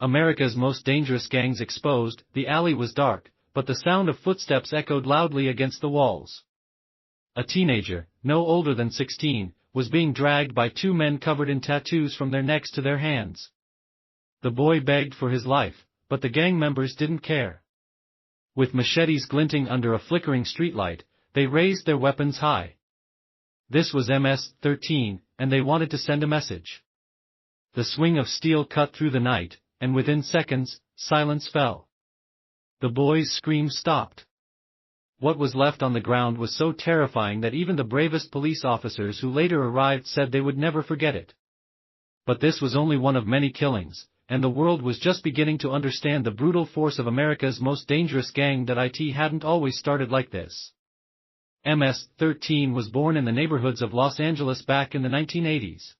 America's most dangerous gangs exposed. The alley was dark, but the sound of footsteps echoed loudly against the walls. A teenager, no older than 16, was being dragged by two men covered in tattoos from their necks to their hands. The boy begged for his life, but the gang members didn't care. With machetes glinting under a flickering streetlight, they raised their weapons high. This was MS-13, and they wanted to send a message. The swing of steel cut through the night, and within seconds, silence fell. The boy's screams stopped. What was left on the ground was so terrifying that even the bravest police officers who later arrived said they would never forget it. But this was only one of many killings, and the world was just beginning to understand the brutal force of America's most dangerous gang. That it hadn't always started like this. MS-13 was born in the neighborhoods of Los Angeles back in the 1980s.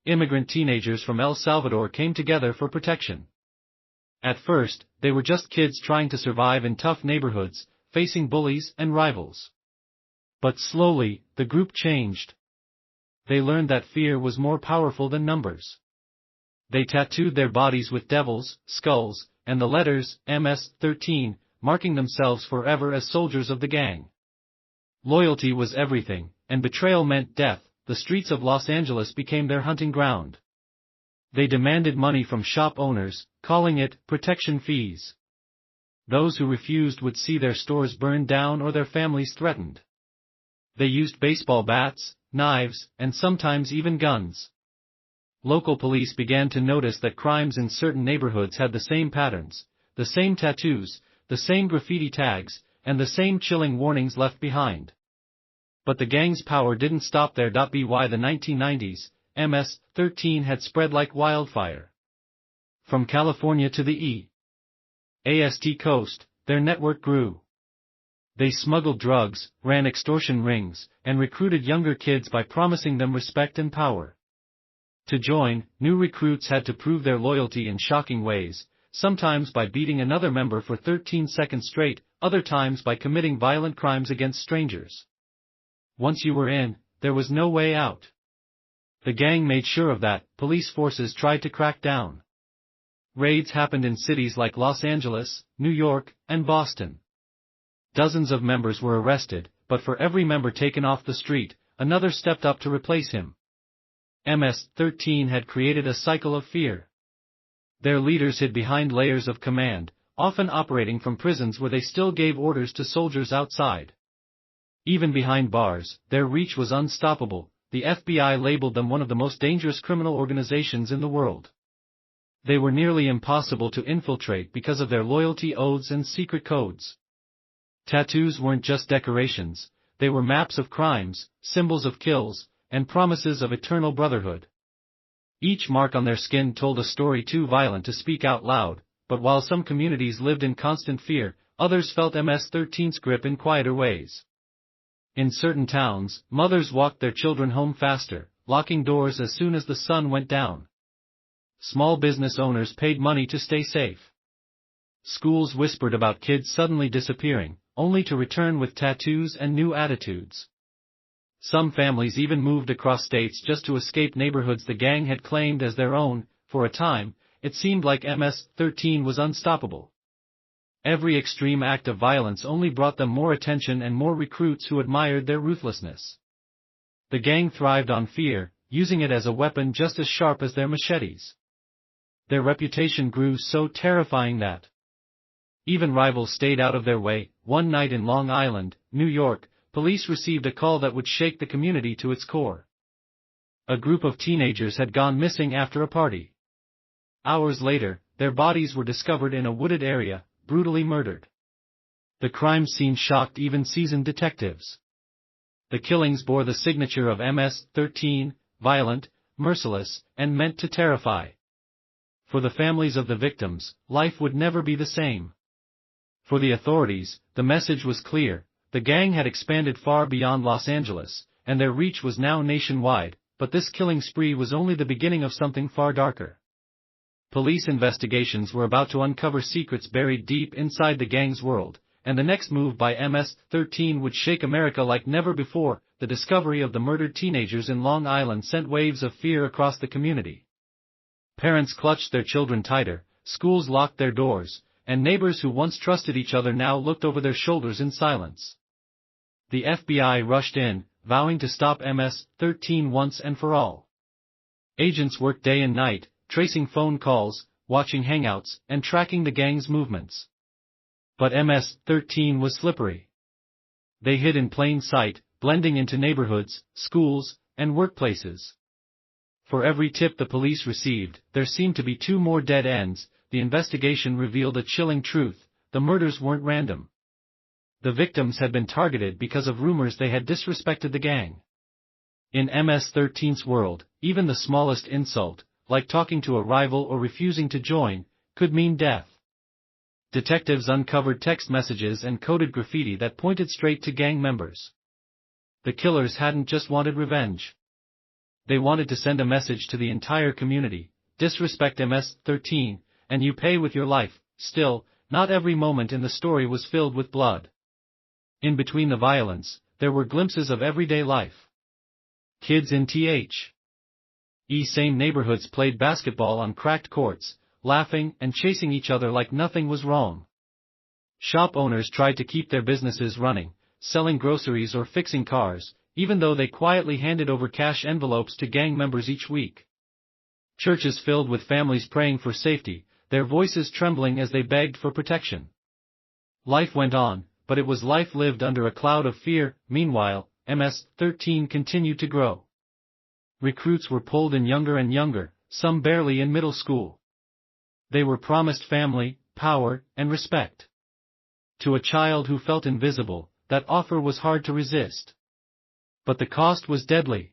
Immigrant teenagers from El Salvador came together for protection. At first, they were just kids trying to survive in tough neighborhoods, facing bullies and rivals. But slowly, the group changed. They learned that fear was more powerful than numbers. They tattooed their bodies with devils, skulls, and the letters MS-13, marking themselves forever as soldiers of the gang. Loyalty was everything, and betrayal meant death. The streets of Los Angeles became their hunting ground. They demanded money from shop owners, calling it protection fees. Those who refused would see their stores burned down or their families threatened. They used baseball bats, knives, and sometimes even guns. Local police began to notice that crimes in certain neighborhoods had the same patterns, the same tattoos, the same graffiti tags, and the same chilling warnings left behind. But the gang's power didn't stop there. By the 1990s, MS-13 had spread like wildfire. From California to the East Coast, their network grew. They smuggled drugs, ran extortion rings, and recruited younger kids by promising them respect and power. To join, new recruits had to prove their loyalty in shocking ways, sometimes by beating another member for 13 seconds straight, other times by committing violent crimes against strangers. Once you were in, there was no way out. The gang made sure of that. Police forces tried to crack down. Raids happened in cities like Los Angeles, New York, and Boston. Dozens of members were arrested, but for every member taken off the street, another stepped up to replace him. MS-13 had created a cycle of fear. Their leaders hid behind layers of command, often operating from prisons where they still gave orders to soldiers outside. Even behind bars, their reach was unstoppable. The FBI labeled them one of the most dangerous criminal organizations in the world. They were nearly impossible to infiltrate because of their loyalty oaths and secret codes. Tattoos weren't just decorations, they were maps of crimes, symbols of kills, and promises of eternal brotherhood. Each mark on their skin told a story too violent to speak out loud, but while some communities lived in constant fear, others felt MS-13's grip in quieter ways. In certain towns, mothers walked their children home faster, locking doors as soon as the sun went down. Small business owners paid money to stay safe. Schools whispered about kids suddenly disappearing, only to return with tattoos and new attitudes. Some families even moved across states just to escape neighborhoods the gang had claimed as their own. For a time, it seemed like MS-13 was unstoppable. Every extreme act of violence only brought them more attention and more recruits who admired their ruthlessness. The gang thrived on fear, using it as a weapon just as sharp as their machetes. Their reputation grew so terrifying that even rivals stayed out of their way. One night in Long Island, New York, police received a call that would shake the community to its core. A group of teenagers had gone missing after a party. Hours later, their bodies were discovered in a wooded area, brutally murdered. The crime scene shocked even seasoned detectives. The killings bore the signature of MS-13, violent, merciless, and meant to terrify. For the families of the victims, life would never be the same. For the authorities, the message was clear: the gang had expanded far beyond Los Angeles, and their reach was now nationwide, but this killing spree was only the beginning of something far darker. Police investigations were about to uncover secrets buried deep inside the gang's world, and the next move by MS-13 would shake America like never before. The discovery of the murdered teenagers in Long Island sent waves of fear across the community. Parents clutched their children tighter, schools locked their doors, and neighbors who once trusted each other now looked over their shoulders in silence. The FBI rushed in, vowing to stop MS-13 once and for all. Agents worked day and night, tracing phone calls, watching hangouts, and tracking the gang's movements. But MS-13 was slippery. They hid in plain sight, blending into neighborhoods, schools, and workplaces. For every tip the police received, there seemed to be two more dead ends. The investigation revealed a chilling truth: the murders weren't random. The victims had been targeted because of rumors they had disrespected the gang. In MS-13's world, even the smallest insult, like talking to a rival or refusing to join, could mean death. Detectives uncovered text messages and coded graffiti that pointed straight to gang members. The killers hadn't just wanted revenge. They wanted to send a message to the entire community: disrespect MS-13, and you pay with your life. Still, not every moment in the story was filled with blood. In between the violence, there were glimpses of everyday life. Kids in same neighborhoods played basketball on cracked courts, laughing and chasing each other like nothing was wrong. Shop owners tried to keep their businesses running, selling groceries or fixing cars, even though they quietly handed over cash envelopes to gang members each week. Churches filled with families praying for safety, their voices trembling as they begged for protection. Life went on, but it was life lived under a cloud of fear. Meanwhile, MS-13 continued to grow. Recruits were pulled in younger and younger, some barely in middle school. They were promised family, power, and respect. To a child who felt invisible, that offer was hard to resist. But the cost was deadly.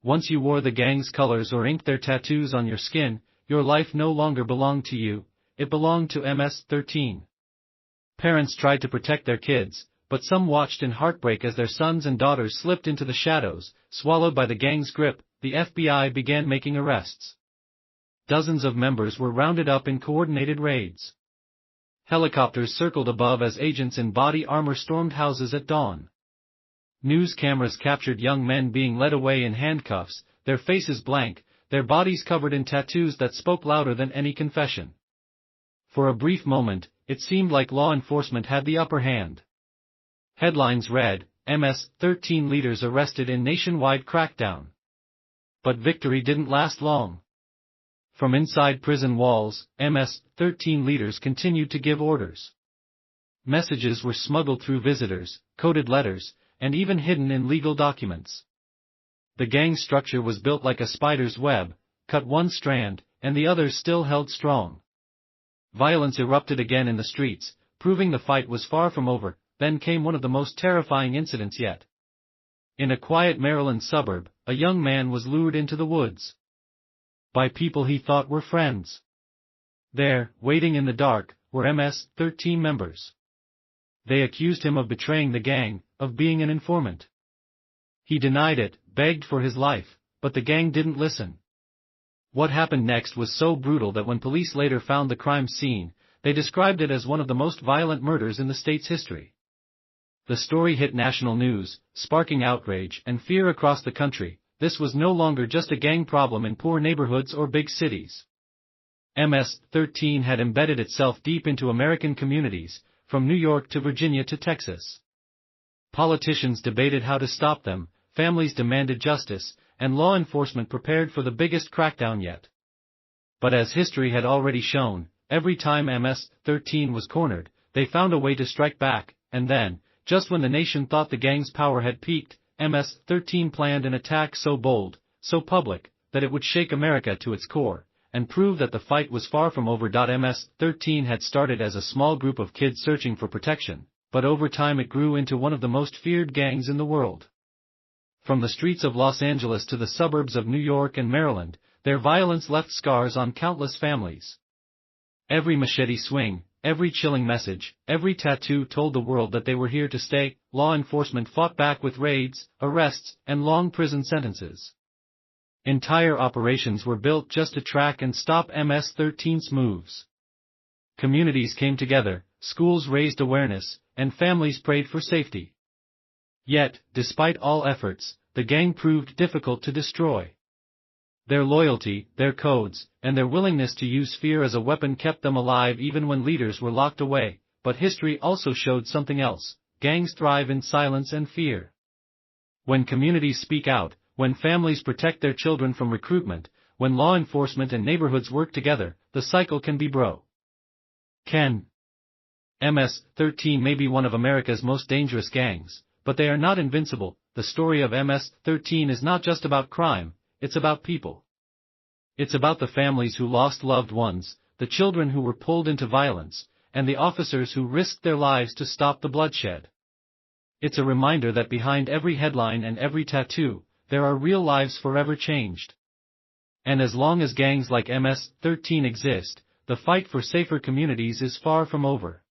Once you wore the gang's colors or inked their tattoos on your skin, your life no longer belonged to you, it belonged to MS-13. Parents tried to protect their kids, but some watched in heartbreak as their sons and daughters slipped into the shadows, swallowed by the gang's grip. The FBI began making arrests. Dozens of members were rounded up in coordinated raids. Helicopters circled above as agents in body armor stormed houses at dawn. News cameras captured young men being led away in handcuffs, their faces blank, their bodies covered in tattoos that spoke louder than any confession. For a brief moment, it seemed like law enforcement had the upper hand. Headlines read, MS-13 leaders arrested in nationwide crackdown. But victory didn't last long. From inside prison walls, MS-13 leaders continued to give orders. Messages were smuggled through visitors, coded letters, and even hidden in legal documents. The gang structure was built like a spider's web: cut one strand, and the others still held strong. Violence erupted again in the streets, proving the fight was far from over. Then came one of the most terrifying incidents yet. In a quiet Maryland suburb, a young man was lured into the woods by people he thought were friends. There, waiting in the dark, were MS-13 members. They accused him of betraying the gang, of being an informant. He denied it, begged for his life, but the gang didn't listen. What happened next was so brutal that when police later found the crime scene, they described it as one of the most violent murders in the state's history. The story hit national news, sparking outrage and fear across the country. This was no longer just a gang problem in poor neighborhoods or big cities. MS-13 had embedded itself deep into American communities, from New York to Virginia to Texas. Politicians debated how to stop them, families demanded justice, and law enforcement prepared for the biggest crackdown yet. But as history had already shown, every time MS-13 was cornered, they found a way to strike back, and then, just when the nation thought the gang's power had peaked, MS-13 planned an attack so bold, so public, that it would shake America to its core, and prove that the fight was far from over. MS-13 had started as a small group of kids searching for protection, but over time it grew into one of the most feared gangs in the world. From the streets of Los Angeles to the suburbs of New York and Maryland, their violence left scars on countless families. Every machete swing, every chilling message, every tattoo told the world that they were here to stay. Law enforcement fought back with raids, arrests, and long prison sentences. Entire operations were built just to track and stop MS-13's moves. Communities came together, schools raised awareness, and families prayed for safety. Yet, despite all efforts, the gang proved difficult to destroy. Their loyalty, their codes, and their willingness to use fear as a weapon kept them alive even when leaders were locked away, but history also showed something else: gangs thrive in silence and fear. When communities speak out, when families protect their children from recruitment, when law enforcement and neighborhoods work together, the cycle can be broken. MS-13 may be one of America's most dangerous gangs, but they are not invincible. The story of MS-13 is not just about crime, it's about people. It's about the families who lost loved ones, the children who were pulled into violence, and the officers who risked their lives to stop the bloodshed. It's a reminder that behind every headline and every tattoo, there are real lives forever changed. And as long as gangs like MS-13 exist, the fight for safer communities is far from over.